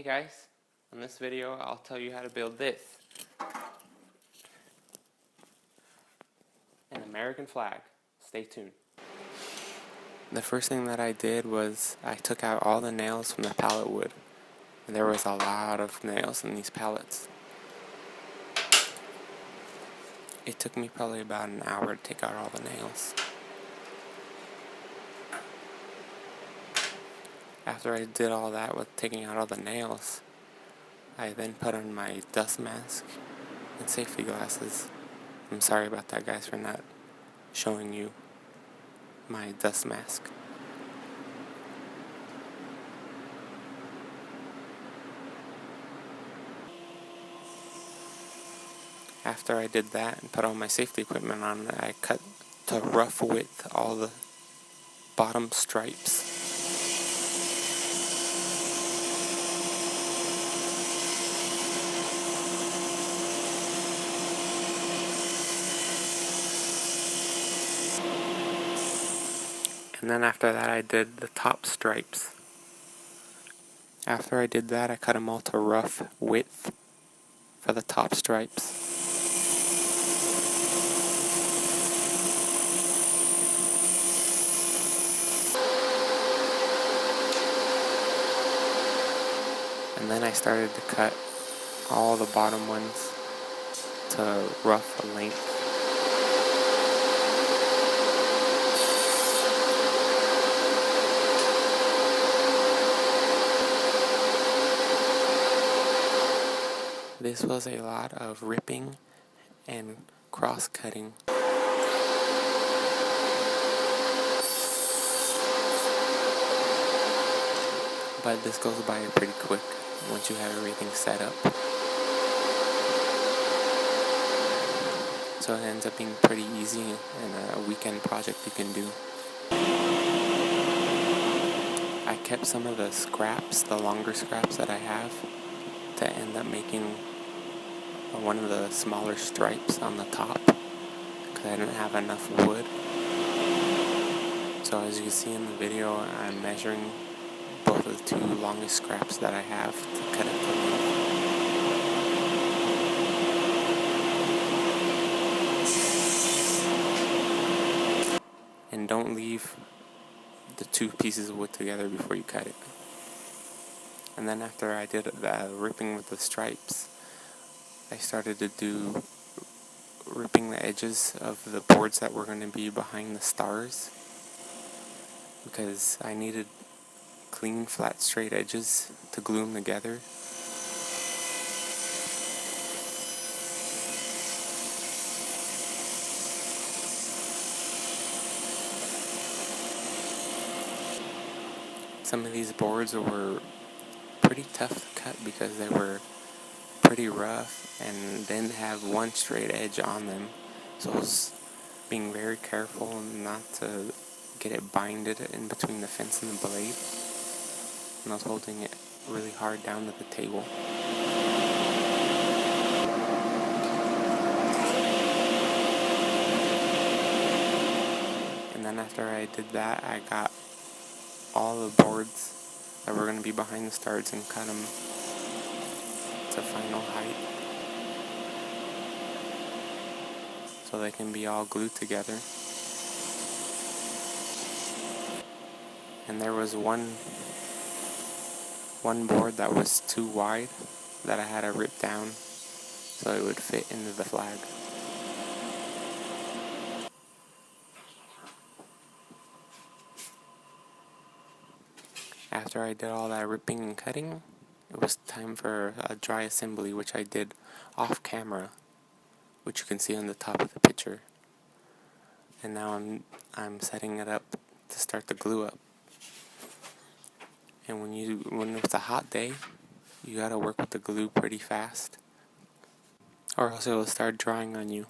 Hey guys, in this video I'll tell you how to build this. An American flag. Stay tuned. The first thing that I did was I took out all the nails from the pallet wood. And there was a lot of nails in these pallets. It took me probably about an hour to take out all the nails. After I did all that with taking out all the nails, I then put on my dust mask and safety glasses. I'm sorry about that, guys, for not showing you my dust mask. After I did that and put all my safety equipment on, I cut to rough width all the bottom stripes. And then after that I did the top stripes. After I did that I cut them all to rough width for the top stripes. And then I started to cut all the bottom ones to rough length. This was a lot of ripping and cross-cutting. But this goes by pretty quick once you have everything set up. So it ends up being pretty easy and a weekend project you can do. I kept some of the scraps, the longer scraps that I have, to end up making one of the smaller stripes on the top because I didn't have enough wood. So as you can see in the video, I'm measuring both of the two longest scraps that I have to cut it to length. And don't leave the two pieces of wood together before you cut it. And then after I did the ripping with the stripes, I started to do ripping the edges of the boards that were going to be behind the stars, because I needed clean, flat, straight edges to glue them together. Some of these boards were pretty tough to cut because they were pretty rough and didn't have one straight edge on them. So I was being very careful not to get it binded in between the fence and the blade. And I was holding it really hard down to the table. And then after I did that, I got all the boards that were going to be behind the stars and cut them to final height so they can be all glued together. And there was one board that was too wide that I had to rip down so it would fit into the flag. After I did all that ripping and cutting, it was time for a dry assembly, which I did off camera, which you can see on the top of the picture. And now I'm setting it up to start the glue up. And when it's a hot day, you gotta work with the glue pretty fast, or else it will start drying on you.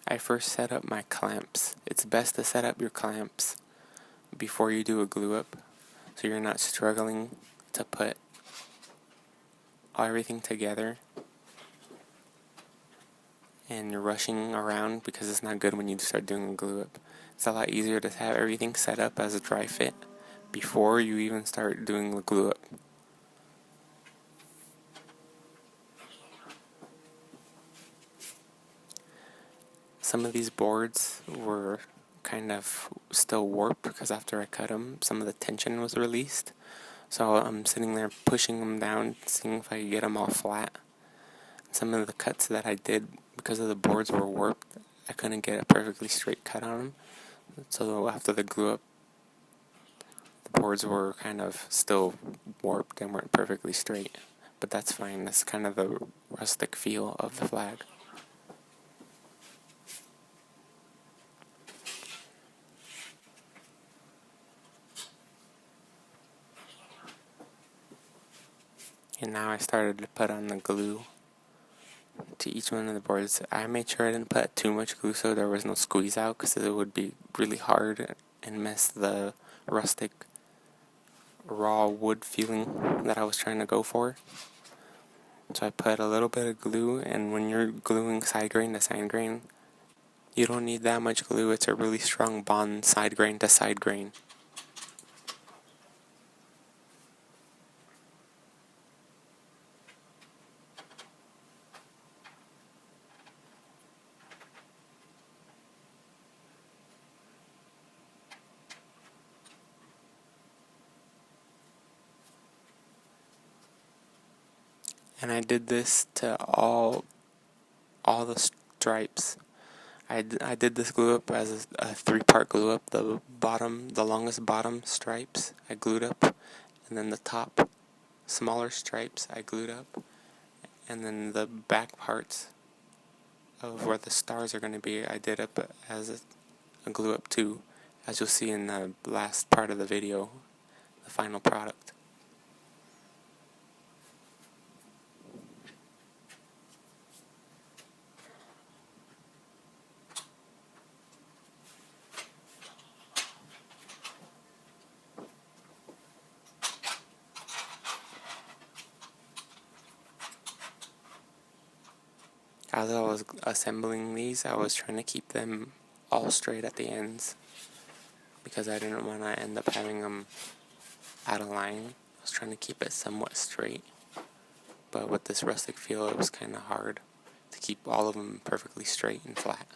I first set up my clamps. It's best to set up your clamps before you do a glue up, so you're not struggling to put everything together and you're rushing around, because it's not good when you start doing a glue up. It's a lot easier to have everything set up as a dry fit before you even start doing the glue up. Some of these boards were kind of still warped because after I cut them, some of the tension was released. So I'm sitting there pushing them down, seeing if I could get them all flat. Some of the cuts that I did, because of the boards were warped, I couldn't get a perfectly straight cut on them. So after the glue up, the boards were kind of still warped and weren't perfectly straight. But that's fine, that's kind of the rustic feel of the flag. And now I started to put on the glue to each one of the boards. I made sure I didn't put too much glue so there was no squeeze out, because it would be really hard and miss the rustic raw wood feeling that I was trying to go for. So I put a little bit of glue, and when you're gluing side grain to side grain, you don't need that much glue. It's a really strong bond side grain to side grain. And I did this to all the stripes. I did this glue up as a three-part glue up. The longest bottom stripes I glued up, and then the top smaller stripes I glued up, and then the back parts of where the stars are going to be I did up as a glue up too, as you'll see in the last part of the video, the final product. As I was assembling these, I was trying to keep them all straight at the ends, because I didn't want to end up having them out of line. I was trying to keep it somewhat straight, but with this rustic feel, it was kind of hard to keep all of them perfectly straight and flat.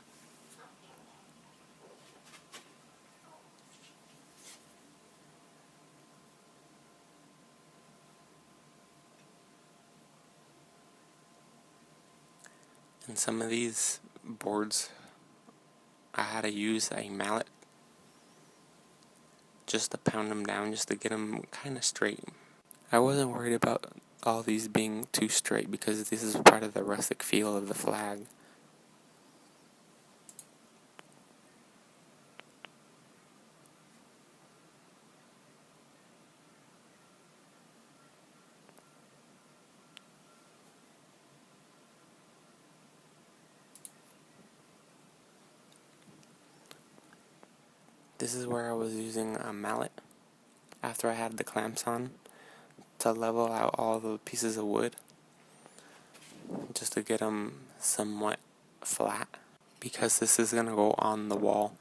And some of these boards, I had to use a mallet just to pound them down, just to get them kind of straight. I wasn't worried about all these being too straight, because this is part of the rustic feel of the flag. This is where I was using a mallet after I had the clamps on to level out all the pieces of wood, just to get them somewhat flat, because this is going to go on the wall.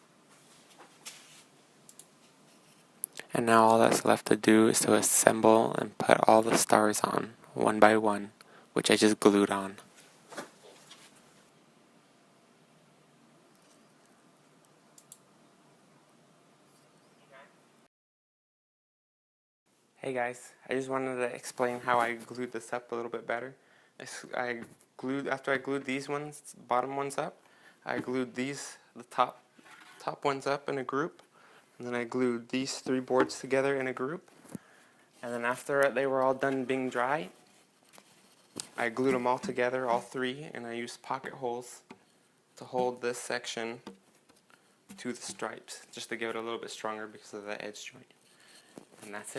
And now all that's left to do is to assemble and put all the stars on, one by one, which I just glued on. Hey guys, I just wanted to explain how I glued this up a little bit better. After I glued these bottom ones up, I glued the top ones up in a group, and then I glued these three boards together in a group. And then after they were all done being dry, I glued them all together, all three, and I used pocket holes to hold this section to the stripes, just to give it a little bit stronger because of the edge joint. And that's it.